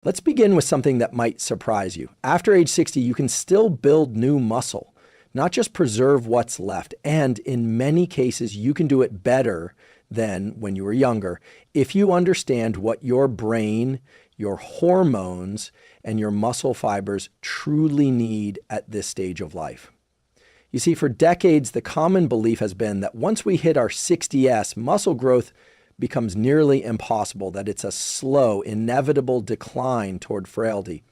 Let's begin with something that might surprise you. After age 60, you can still build new muscle, not just preserve what's left. And in many cases, you can do it better than when you were younger if you understand what your brain, your hormones, and your muscle fibers truly need at this stage of life. You see, for decades, the common belief has been that once we hit our 60s, muscle growth becomes nearly impossible, that it's a slow, inevitable decline toward frailty.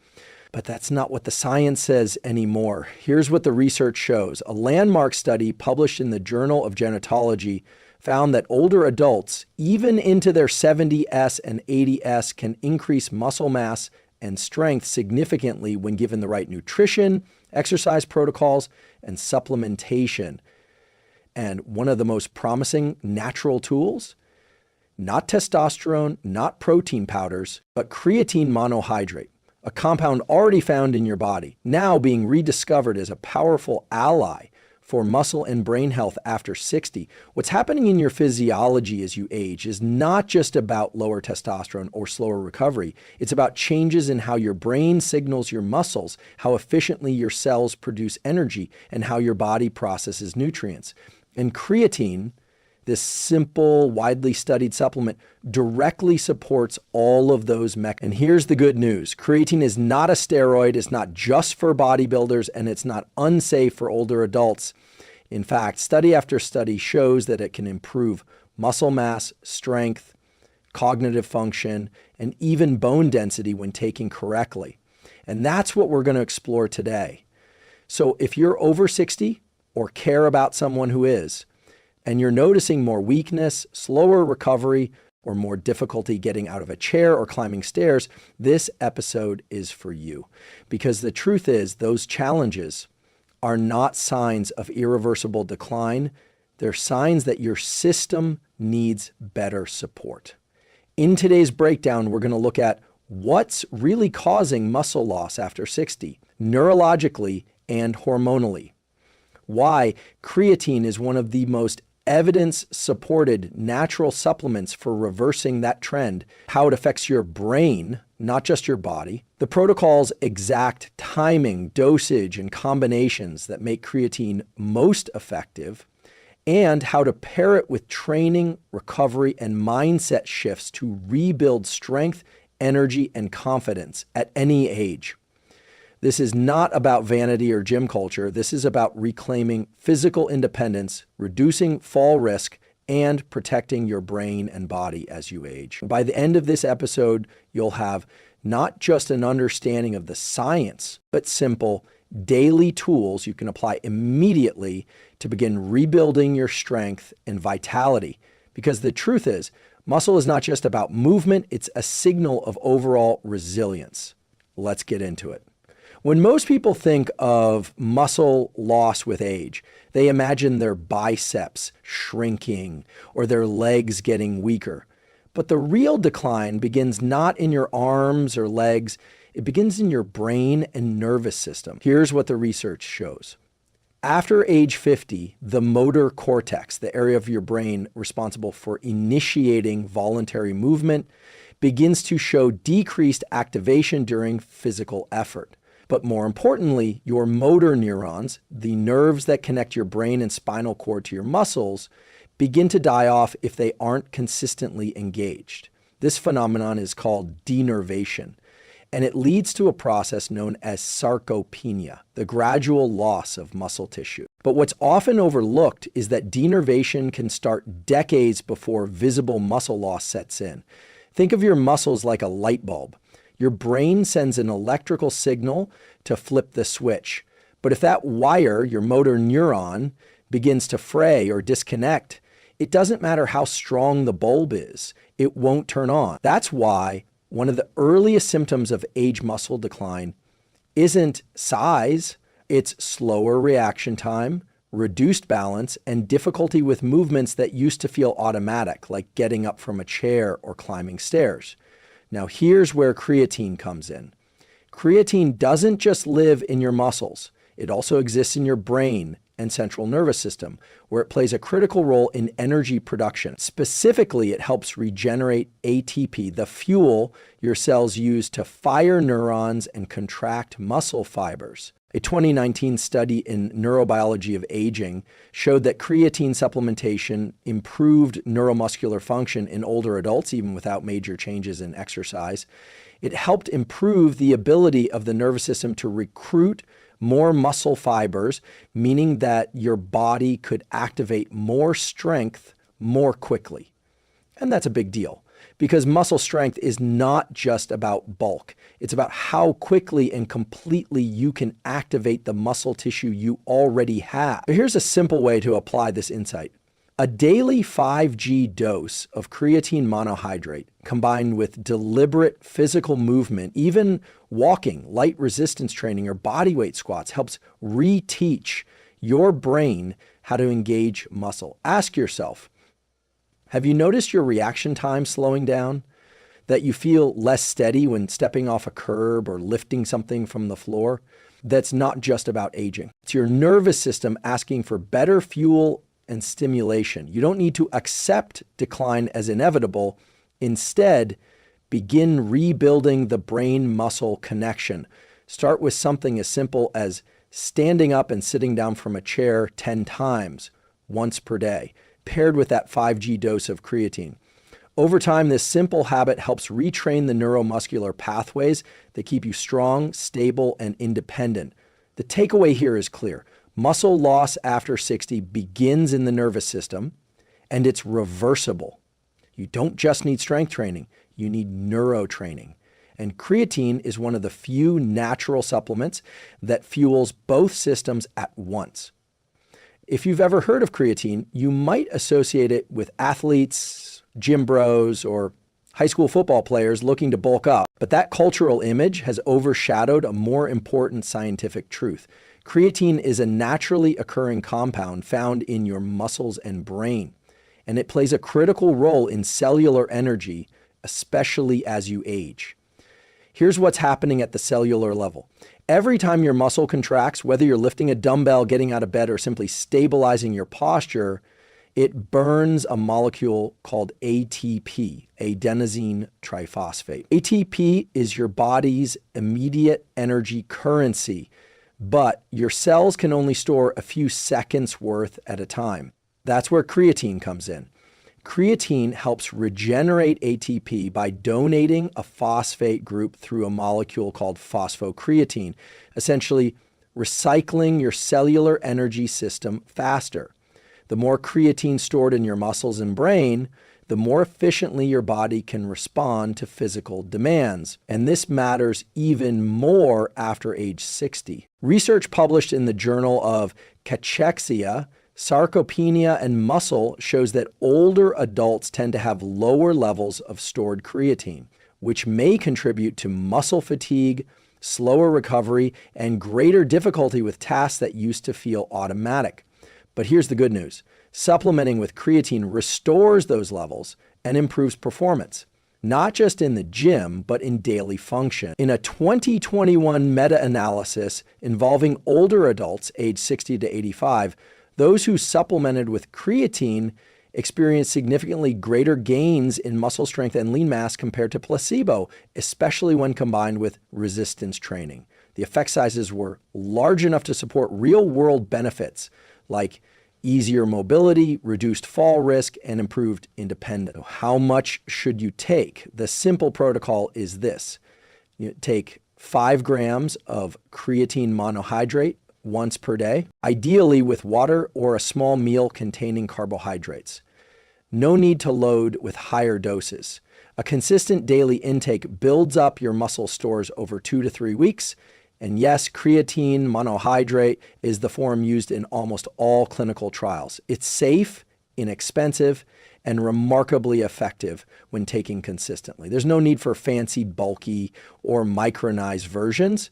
But that's not what the science says anymore. Here's what the research shows. A landmark study published in the Journal of Genetology found that older adults, even into their 70s and 80s, can increase muscle mass and strength significantly when given the right nutrition, exercise protocols, and supplementation. And one of the most promising natural tools, not testosterone, not protein powders, but creatine monohydrate, a compound already found in your body, now being rediscovered as a powerful ally for muscle and brain health after 60. What's happening in your physiology as you age is not just about lower testosterone or slower recovery. It's about changes in how your brain signals your muscles, how efficiently your cells produce energy, and how your body processes nutrients. And creatine, this simple, widely studied supplement, directly supports all of those mechanisms. And here's the good news. Creatine is not a steroid. It's not just for bodybuilders, and it's not unsafe for older adults. In fact, study after study shows that it can improve muscle mass, strength, cognitive function, and even bone density when taken correctly. And that's what we're going to explore today. So if you're over 60 or care about someone who is, and you're noticing more weakness, slower recovery, or more difficulty getting out of a chair or climbing stairs, this episode is for you. Because the truth is, those challenges are not signs of irreversible decline. They're signs that your system needs better support. In today's breakdown, we're going to look at what's really causing muscle loss after 60, neurologically and hormonally. Why creatine is one of the most evidence-supported natural supplements for reversing that trend, how it affects your brain, not just your body, the protocol's exact timing, dosage, and combinations that make creatine most effective, and how to pair it with training, recovery, and mindset shifts to rebuild strength, energy, and confidence at any age. This is not about vanity or gym culture. This is about reclaiming physical independence, reducing fall risk, and protecting your brain and body as you age. By the end of this episode, you'll have not just an understanding of the science, but simple daily tools you can apply immediately to begin rebuilding your strength and vitality. Because the truth is, muscle is not just about movement, it's a signal of overall resilience. Let's get into it. When most people think of muscle loss with age, they imagine their biceps shrinking or their legs getting weaker. But the real decline begins not in your arms or legs, it begins in your brain and nervous system. Here's what the research shows. After age 50, the motor cortex, the area of your brain responsible for initiating voluntary movement, begins to show decreased activation during physical effort. But more importantly, your motor neurons, the nerves that connect your brain and spinal cord to your muscles, begin to die off if they aren't consistently engaged. This phenomenon is called denervation, and it leads to a process known as sarcopenia, the gradual loss of muscle tissue. But what's often overlooked is that denervation can start decades before visible muscle loss sets in. Think of your muscles like a light bulb. Your brain sends an electrical signal to flip the switch. But if that wire, your motor neuron, begins to fray or disconnect, it doesn't matter how strong the bulb is, it won't turn on. That's why one of the earliest symptoms of age muscle decline isn't size, it's slower reaction time, reduced balance, and difficulty with movements that used to feel automatic, like getting up from a chair or climbing stairs. Now here's where creatine comes in. Creatine doesn't just live in your muscles. It also exists in your brain and central nervous system, where it plays a critical role in energy production. Specifically, it helps regenerate ATP, the fuel your cells use to fire neurons and contract muscle fibers. A 2019 study in Neurobiology of Aging showed that creatine supplementation improved neuromuscular function in older adults, even without major changes in exercise. It helped improve the ability of the nervous system to recruit more muscle fibers, meaning that your body could activate more strength more quickly. And that's a big deal, because muscle strength is not just about bulk. It's about how quickly and completely you can activate the muscle tissue you already have. Here's a simple way to apply this insight. A daily 5G dose of creatine monohydrate combined with deliberate physical movement, even walking, light resistance training, or bodyweight squats, helps reteach your brain how to engage muscle. Ask yourself, have you noticed your reaction time slowing down? That you feel less steady when stepping off a curb or lifting something from the floor? That's not just about aging. It's your nervous system asking for better fuel and stimulation. You don't need to accept decline as inevitable. Instead, begin rebuilding the brain-muscle connection. Start with something as simple as standing up and sitting down from a chair 10 times, once per day, paired with that 5G dose of creatine. Over time, this simple habit helps retrain the neuromuscular pathways that keep you strong, stable, and independent. The takeaway here is clear. Muscle loss after 60 begins in the nervous system, and it's reversible. You don't just need strength training, you need neurotraining. And creatine is one of the few natural supplements that fuels both systems at once. If you've ever heard of creatine, you might associate it with athletes, gym bros, or high school football players looking to bulk up. But that cultural image has overshadowed a more important scientific truth. Creatine is a naturally occurring compound found in your muscles and brain, and it plays a critical role in cellular energy, especially as you age. Here's what's happening at the cellular level. Every time your muscle contracts, whether you're lifting a dumbbell, getting out of bed, or simply stabilizing your posture, it burns a molecule called ATP, adenosine triphosphate. ATP is your body's immediate energy currency, but your cells can only store a few seconds worth at a time. That's where creatine comes in. Creatine helps regenerate ATP by donating a phosphate group through a molecule called phosphocreatine, essentially recycling your cellular energy system faster. The more creatine stored in your muscles and brain, the more efficiently your body can respond to physical demands. And this matters even more after age 60. Research published in the Journal of Cachexia, Sarcopenia, and Muscle shows that older adults tend to have lower levels of stored creatine, which may contribute to muscle fatigue, slower recovery, and greater difficulty with tasks that used to feel automatic. But here's the good news. Supplementing with creatine restores those levels and improves performance, not just in the gym, but in daily function. In a 2021 meta-analysis involving older adults aged 60 to 85, those who supplemented with creatine experienced significantly greater gains in muscle strength and lean mass compared to placebo, especially when combined with resistance training. The effect sizes were large enough to support real-world benefits like easier mobility, reduced fall risk, and improved independence. How much should you take? The simple protocol is this. You take 5 grams of creatine monohydrate once per day, ideally with water or a small meal containing carbohydrates. No need to load with higher doses. A consistent daily intake builds up your muscle stores over 2 to 3 weeks. And yes, creatine monohydrate is the form used in almost all clinical trials. It's safe, inexpensive, and remarkably effective when taken consistently. There's no need for fancy, bulky, or micronized versions.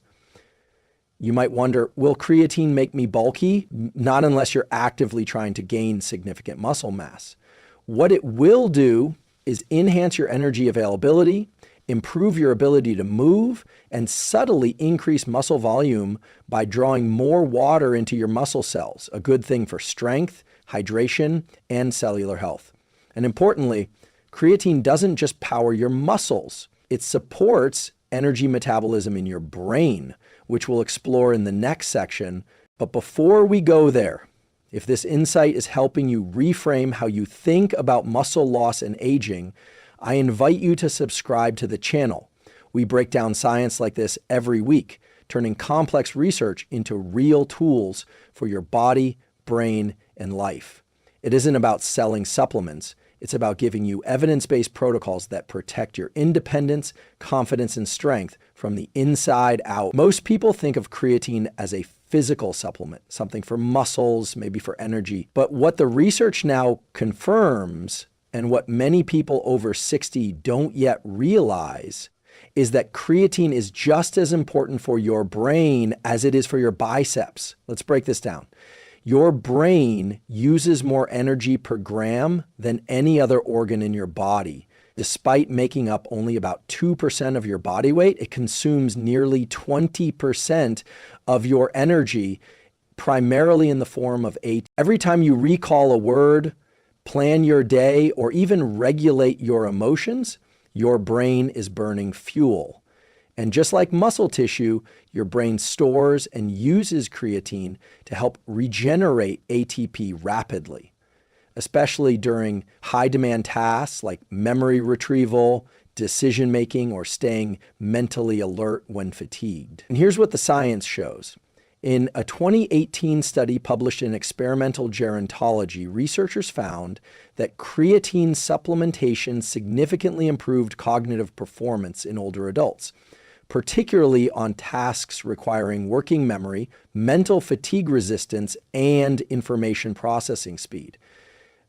You might wonder, will creatine make me bulky? Not unless you're actively trying to gain significant muscle mass. What it will do is enhance your energy availability improve your ability to move, and subtly increase muscle volume by drawing more water into your muscle cells, a good thing for strength, hydration, and cellular health. And importantly, creatine doesn't just power your muscles, it supports energy metabolism in your brain, which we'll explore in the next section. But before we go there, if this insight is helping you reframe how you think about muscle loss and aging, I invite you to subscribe to the channel. We break down science like this every week, turning complex research into real tools for your body, brain, and life. It isn't about selling supplements. It's about giving you evidence-based protocols that protect your independence, confidence, and strength from the inside out. Most people think of creatine as a physical supplement, something for muscles, maybe for energy. But what the research now confirms, and what many people over 60 don't yet realize, is that creatine is just as important for your brain as it is for your biceps. Let's break this down. Your brain uses more energy per gram than any other organ in your body. Despite making up only about 2% of your body weight, it consumes nearly 20% of your energy, primarily in the form of ATP. Every time you recall a word, plan your day, or even regulate your emotions, your brain is burning fuel. And just like muscle tissue, your brain stores and uses creatine to help regenerate ATP rapidly, especially during high-demand tasks like memory retrieval, decision-making, or staying mentally alert when fatigued. And here's what the science shows. In a 2018 study published in Experimental Gerontology, researchers found that creatine supplementation significantly improved cognitive performance in older adults, particularly on tasks requiring working memory, mental fatigue resistance, and information processing speed.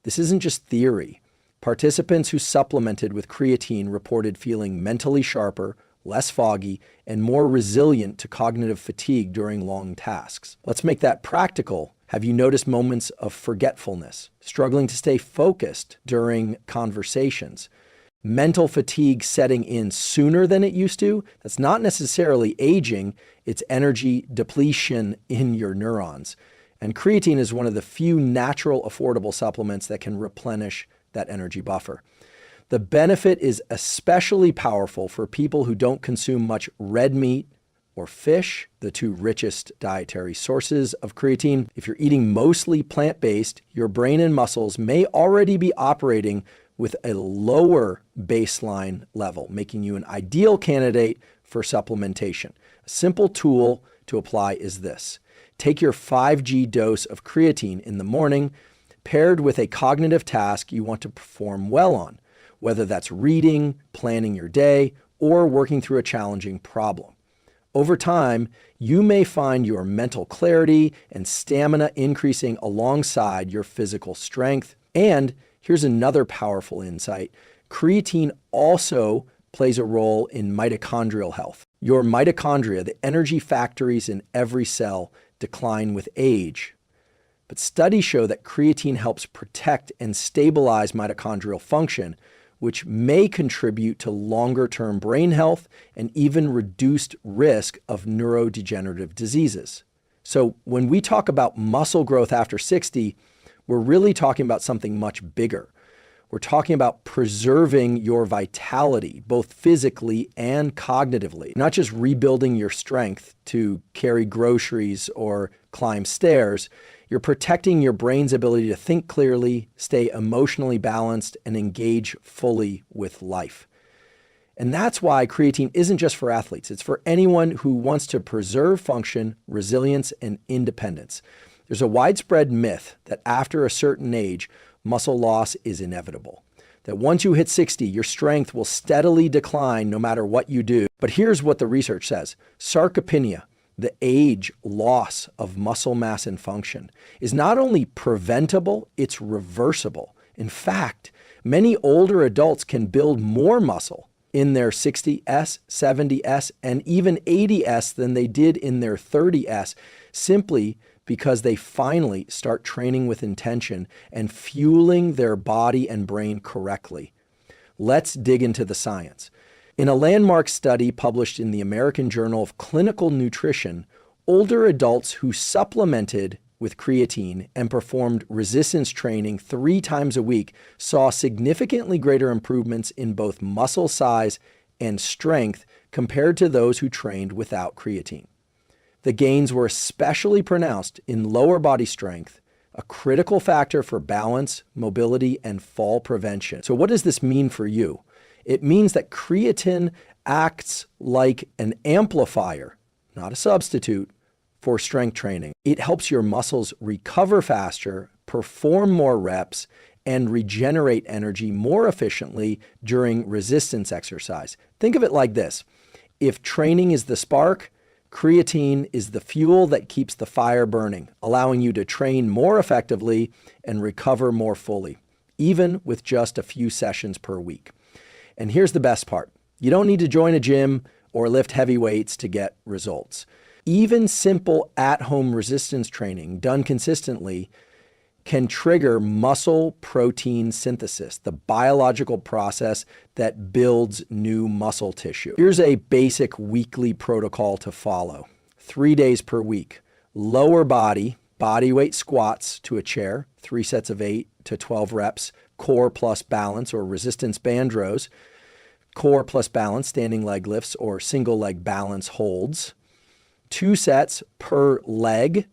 This isn't just theory. Participants who supplemented with creatine reported feeling mentally sharper, less foggy, and more resilient to cognitive fatigue during long tasks. Let's make that practical. Have you noticed moments of forgetfulness, struggling to stay focused during conversations, mental fatigue setting in sooner than it used to? That's not necessarily aging, it's energy depletion in your neurons. And creatine is one of the few natural, affordable supplements that can replenish that energy buffer. The benefit is especially powerful for people who don't consume much red meat or fish, the two richest dietary sources of creatine. If you're eating mostly plant-based, your brain and muscles may already be operating with a lower baseline level, making you an ideal candidate for supplementation. A simple tool to apply is this. Take your 5G dose of creatine in the morning, paired with a cognitive task you want to perform well on, whether that's reading, planning your day, or working through a challenging problem. Over time, you may find your mental clarity and stamina increasing alongside your physical strength. And here's another powerful insight. Creatine also plays a role in mitochondrial health. Your mitochondria, the energy factories in every cell, decline with age. But studies show that creatine helps protect and stabilize mitochondrial function, which may contribute to longer-term brain health and even reduced risk of neurodegenerative diseases. So when we talk about muscle growth after 60, we're really talking about something much bigger. We're talking about preserving your vitality, both physically and cognitively, not just rebuilding your strength to carry groceries or climb stairs. You're protecting your brain's ability to think clearly, stay emotionally balanced, and engage fully with life. And that's why creatine isn't just for athletes. It's for anyone who wants to preserve function, resilience, and independence. There's a widespread myth that after a certain age, muscle loss is inevitable. That once you hit 60, your strength will steadily decline no matter what you do. But here's what the research says. Sarcopenia, the age loss of muscle mass and function, is not only preventable, it's reversible. In fact, many older adults can build more muscle in their 60S, 70S, and even 80S than they did in their 30S, simply because they finally start training with intention and fueling their body and brain correctly. Let's dig into the science. In a landmark study published in the American Journal of Clinical Nutrition, older adults who supplemented with creatine and performed resistance training 3 times a week saw significantly greater improvements in both muscle size and strength compared to those who trained without creatine. The gains were especially pronounced in lower body strength, a critical factor for balance, mobility, and fall prevention. So what does this mean for you? It means that creatine acts like an amplifier, not a substitute, for strength training. It helps your muscles recover faster, perform more reps, and regenerate energy more efficiently during resistance exercise. Think of it like this. If training is the spark, creatine is the fuel that keeps the fire burning, allowing you to train more effectively and recover more fully, even with just a few sessions per week. And here's the best part. You don't need to join a gym or lift heavy weights to get results. Even simple at-home resistance training done consistently can trigger muscle protein synthesis, the biological process that builds new muscle tissue. Here's a basic weekly protocol to follow. 3 days per week. Lower body weight squats to a chair, 3 sets of 8 to 12 reps, core plus balance or resistance band rows, core plus balance, standing leg lifts or single leg balance holds. 2 sets per leg.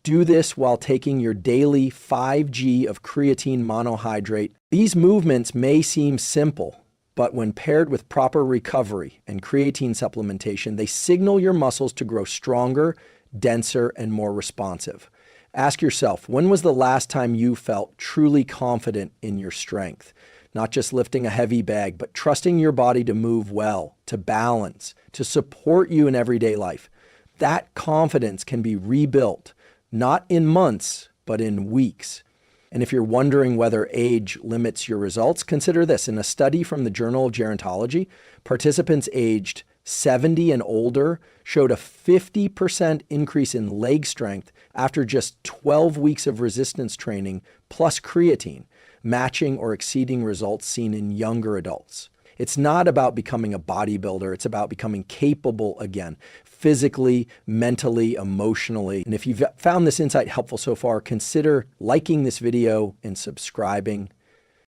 Do this while taking your daily 5G of creatine monohydrate. These movements may seem simple, but when paired with proper recovery and creatine supplementation, they signal your muscles to grow stronger, denser, and more responsive. Ask yourself, when was the last time you felt truly confident in your strength? Not just lifting a heavy bag, but trusting your body to move well, to balance, to support you in everyday life. That confidence can be rebuilt, not in months, but in weeks. And if you're wondering whether age limits your results, consider this. In a study from the Journal of Gerontology, participants aged 70 and older showed a 50% increase in leg strength after just 12 weeks of resistance training plus creatine, matching or exceeding results seen in younger adults. It's not about becoming a bodybuilder. It's about becoming capable again, physically, mentally, emotionally. And if you've found this insight helpful so far, consider liking this video and subscribing.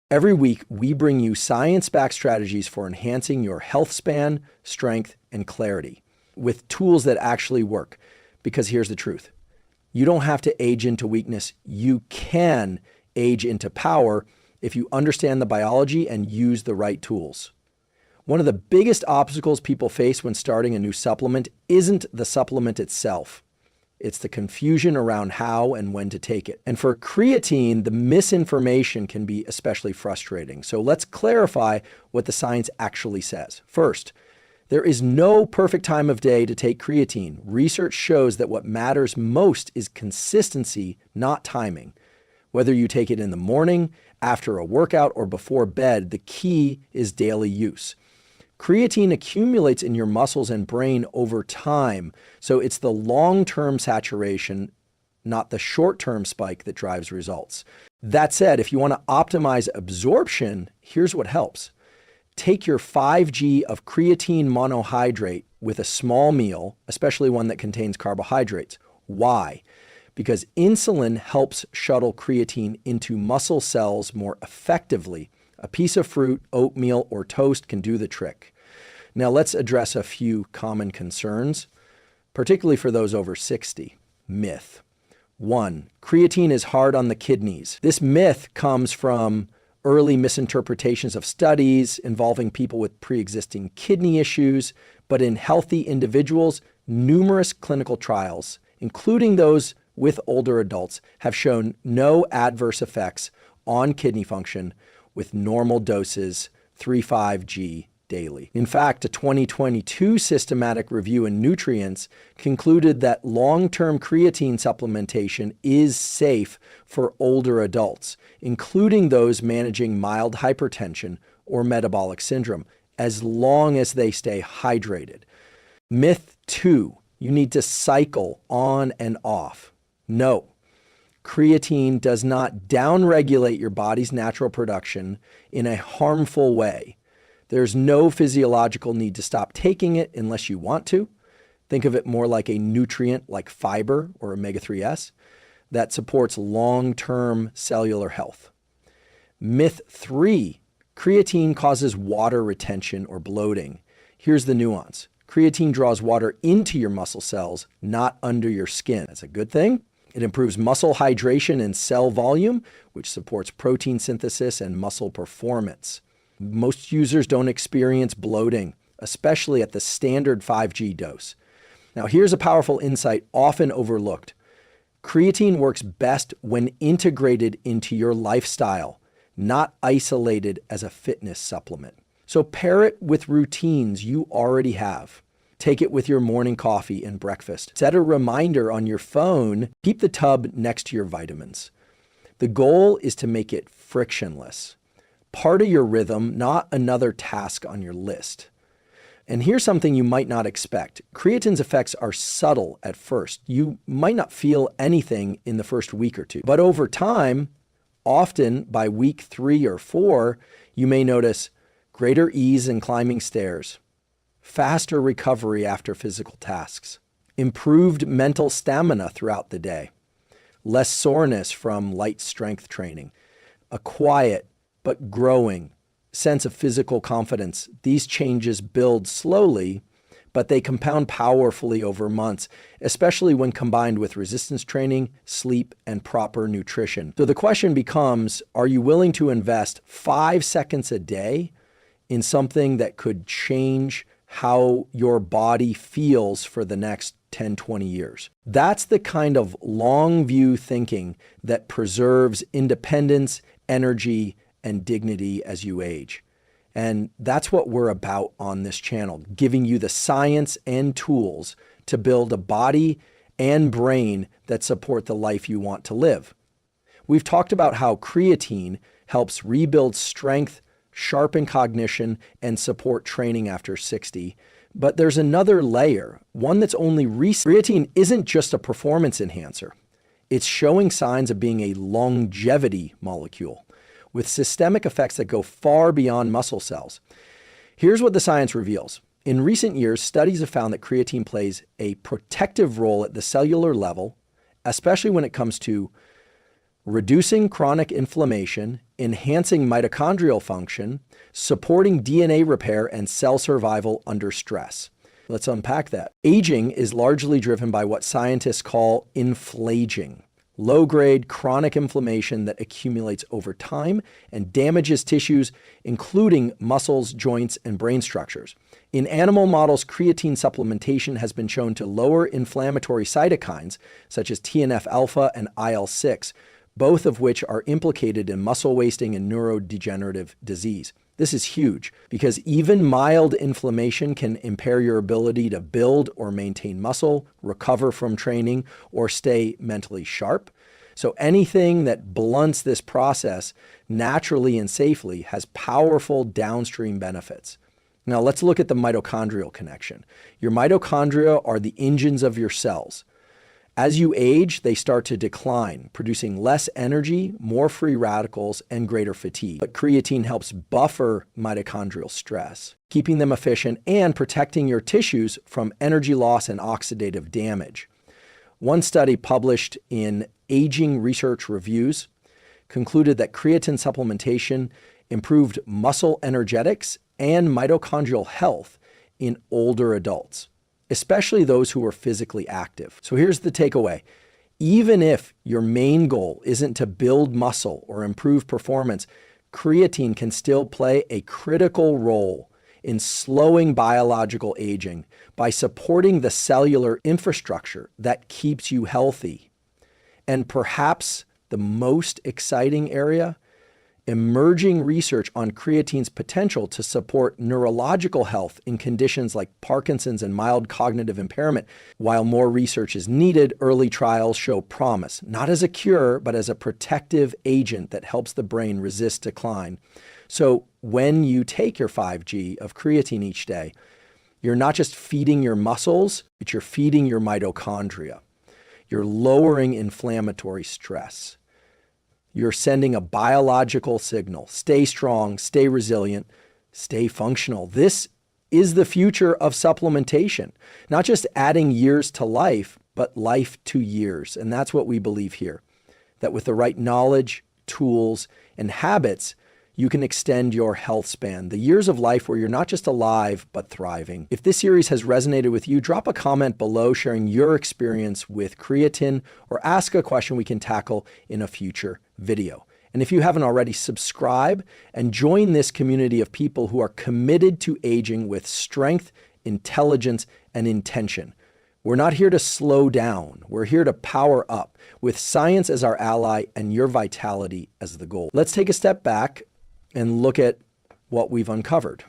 Every week, we bring you science-backed strategies for enhancing your health span, strength, and clarity with tools that actually work. Because here's the truth. You don't have to age into weakness. You can age into power if you understand the biology and use the right tools. One of the biggest obstacles people face when starting a new supplement isn't the supplement itself. It's the confusion around how and when to take it. And for creatine, the misinformation can be especially frustrating. So let's clarify what the science actually says. First, there is no perfect time of day to take creatine. Research shows that what matters most is consistency, not timing. Whether you take it in the morning, after a workout, or before bed, the key is daily use. Creatine accumulates in your muscles and brain over time, so it's the long-term saturation, not the short-term spike that drives results. That said, if you want to optimize absorption, here's what helps. Take your 5G of creatine monohydrate with a small meal, especially one that contains carbohydrates. Why? Because insulin helps shuttle creatine into muscle cells more effectively. A piece of fruit, oatmeal, or toast can do the trick. Now let's address a few common concerns, particularly for those over 60. Myth. 1. Creatine is hard on the kidneys. This myth comes from early misinterpretations of studies involving people with pre-existing kidney issues, but in healthy individuals, numerous clinical trials, including those with older adults, have shown no adverse effects on kidney function with normal doses 3,5G daily. In fact, a 2022 systematic review in Nutrients concluded that long-term creatine supplementation is safe for older adults, including those managing mild hypertension or metabolic syndrome, as long as they stay hydrated. Myth 2, you need to cycle on and off. No. Creatine does not downregulate your body's natural production in a harmful way. There's no physiological need to stop taking it unless you want to. Think of it more like a nutrient like fiber or omega-3s that supports long-term cellular health. Myth 3, creatine causes water retention or bloating. Here's the nuance. Creatine draws water into your muscle cells, not under your skin. That's a good thing. It improves muscle hydration and cell volume, which supports protein synthesis and muscle performance. Most users don't experience bloating, especially at the standard 5G dose. Now, here's a powerful insight often overlooked. Creatine works best when integrated into your lifestyle, not isolated as a fitness supplement. So pair it with routines you already have. Take it with your morning coffee and breakfast. Set a reminder on your phone. Keep the tub next to your vitamins. The goal is to make it frictionless. Part of your rhythm, not another task on your list. And here's something you might not expect. Creatine's effects are subtle at first. You might not feel anything in the first week or two. But over time, often by week 3 or 4, you may notice greater ease in climbing stairs, faster recovery after physical tasks, improved mental stamina throughout the day, less soreness from light strength training, a quiet but growing sense of physical confidence. These changes build slowly, but they compound powerfully over months, especially when combined with resistance training, sleep, and proper nutrition. So the question becomes, are you willing to invest 5 seconds a day in something that could change how your body feels for the next 10, 20 years? That's the kind of long view thinking that preserves independence, energy, and dignity as you age. And that's what we're about on this channel, giving you the science and tools to build a body and brain that support the life you want to live. We've talked about how creatine helps rebuild strength, sharpen cognition, and support training after 60. But there's another layer, one that's only recent. Creatine isn't just a performance enhancer. It's showing signs of being a longevity molecule with systemic effects that go far beyond muscle cells. Here's what the science reveals. In recent years, studies have found that creatine plays a protective role at the cellular level, especially when it comes to reducing chronic inflammation, enhancing mitochondrial function, supporting DNA repair, and cell survival under stress. Let's unpack that. Aging is largely driven by what scientists call inflaging, low-grade chronic inflammation that accumulates over time and damages tissues, including muscles, joints, and brain structures. In animal models, creatine supplementation has been shown to lower inflammatory cytokines, such as TNF-alpha and IL-6, both of which are implicated in muscle wasting and neurodegenerative disease. This is huge because even mild inflammation can impair your ability to build or maintain muscle, recover from training, or stay mentally sharp. So anything that blunts this process naturally and safely has powerful downstream benefits. Now let's look at the mitochondrial connection. Your mitochondria are the engines of your cells. As you age, they start to decline, producing less energy, more free radicals, and greater fatigue. But creatine helps buffer mitochondrial stress, keeping them efficient and protecting your tissues from energy loss and oxidative damage. One study published in Aging Research Reviews concluded that creatine supplementation improved muscle energetics and mitochondrial health in older adults, especially those who are physically active. So here's the takeaway. Even if your main goal isn't to build muscle or improve performance, creatine can still play a critical role in slowing biological aging by supporting the cellular infrastructure that keeps you healthy. And perhaps the most exciting area, emerging research on creatine's potential to support neurological health in conditions like Parkinson's and mild cognitive impairment. While more research is needed, early trials show promise, not as a cure, but as a protective agent that helps the brain resist decline. So when you take your 5G of creatine each day, you're not just feeding your muscles, but you're feeding your mitochondria. You're lowering inflammatory stress. You're sending a biological signal. Stay strong, stay resilient, Stay functional. This is the future of supplementation, not just adding years to life, but life to years. And that's what we believe here, that with the right knowledge, tools, and habits, you can extend your health span, the years of life where you're not just alive, but thriving. If this series has resonated with you, drop a comment below sharing your experience with creatine or ask a question we can tackle in a future video. And if you haven't already, subscribe and join this community of people who are committed to aging with strength, intelligence, and intention. We're not here to slow down. We're here to power up with science as our ally and your vitality as the goal. Let's take a step back and look at what we've uncovered.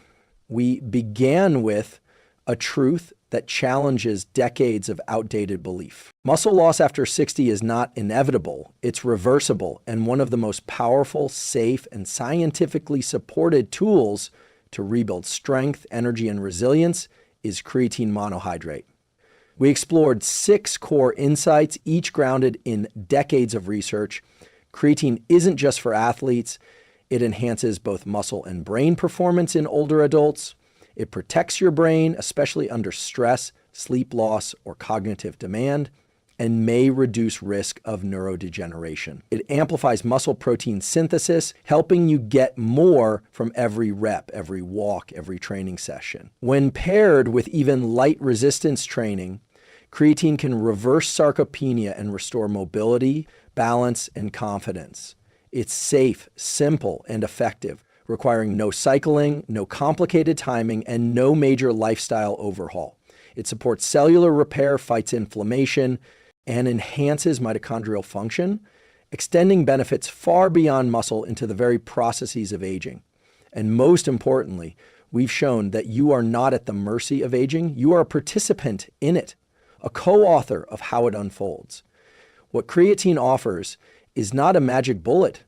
We began with a truth that challenges decades of outdated belief. Muscle loss after 60 is not inevitable, it's reversible, and one of the most powerful, safe, and scientifically supported tools to rebuild strength, energy, and resilience is creatine monohydrate. We explored 6 core insights, each grounded in decades of research. Creatine isn't just for athletes. It enhances both muscle and brain performance in older adults. It protects your brain, especially under stress, sleep loss, or cognitive demand, and may reduce risk of neurodegeneration. It amplifies muscle protein synthesis, helping you get more from every rep, every walk, every training session. When paired with even light resistance training, creatine can reverse sarcopenia and restore mobility, balance, and confidence. It's safe, simple, and effective, requiring no cycling, no complicated timing, and no major lifestyle overhaul. It supports cellular repair, fights inflammation, and enhances mitochondrial function, extending benefits far beyond muscle into the very processes of aging. And most importantly, we've shown that you are not at the mercy of aging. You are a participant in it, a co-author of how it unfolds. What creatine offers is not a magic bullet.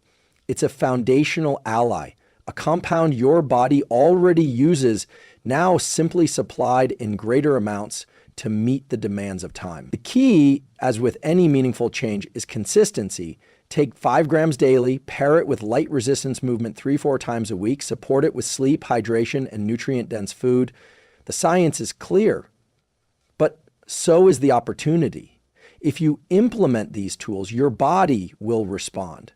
It's a foundational ally, a compound your body already uses, now simply supplied in greater amounts to meet the demands of time. The key, as with any meaningful change, is consistency. Take 5 grams daily, pair it with light resistance movement 3-4 times a week, support it with sleep, hydration, and nutrient-dense food. The science is clear, but so is the opportunity. If you implement these tools, your body will respond.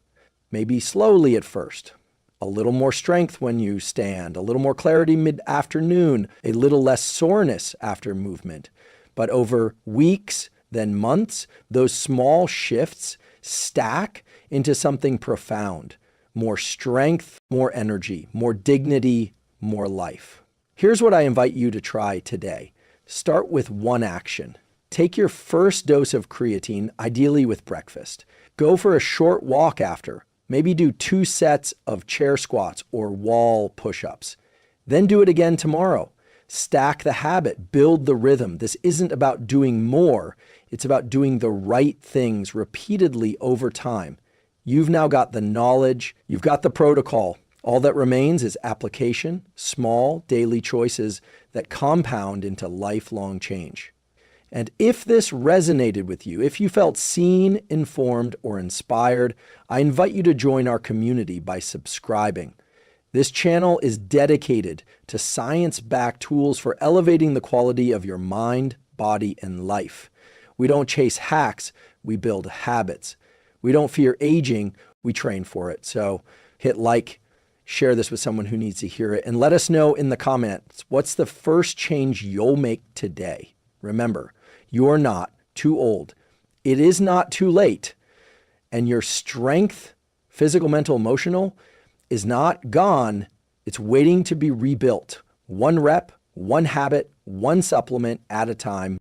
Maybe slowly at first, a little more strength when you stand, a little more clarity mid-afternoon, a little less soreness after movement. But over weeks, then months, those small shifts stack into something profound. More strength, more energy, more dignity, more life. Here's what I invite you to try today. Start with one action. Take your first dose of creatine, ideally with breakfast. Go for a short walk after. Maybe do 2 sets of chair squats or wall push-ups. Then do it again tomorrow. Stack the habit, build the rhythm. This isn't about doing more. It's about doing the right things repeatedly over time. You've now got the knowledge, you've got the protocol. All that remains is application, small daily choices that compound into lifelong change. And if this resonated with you, if you felt seen, informed, or inspired, I invite you to join our community by subscribing. This channel is dedicated to science-backed tools for elevating the quality of your mind, body, and life. We don't chase hacks, we build habits. We don't fear aging, we train for it. So hit like, share this with someone who needs to hear it, and let us know in the comments, what's the first change you'll make today? Remember, you're not too old. It is not too late. And your strength, physical, mental, emotional, is not gone. It's waiting to be rebuilt. One rep, one habit, one supplement at a time.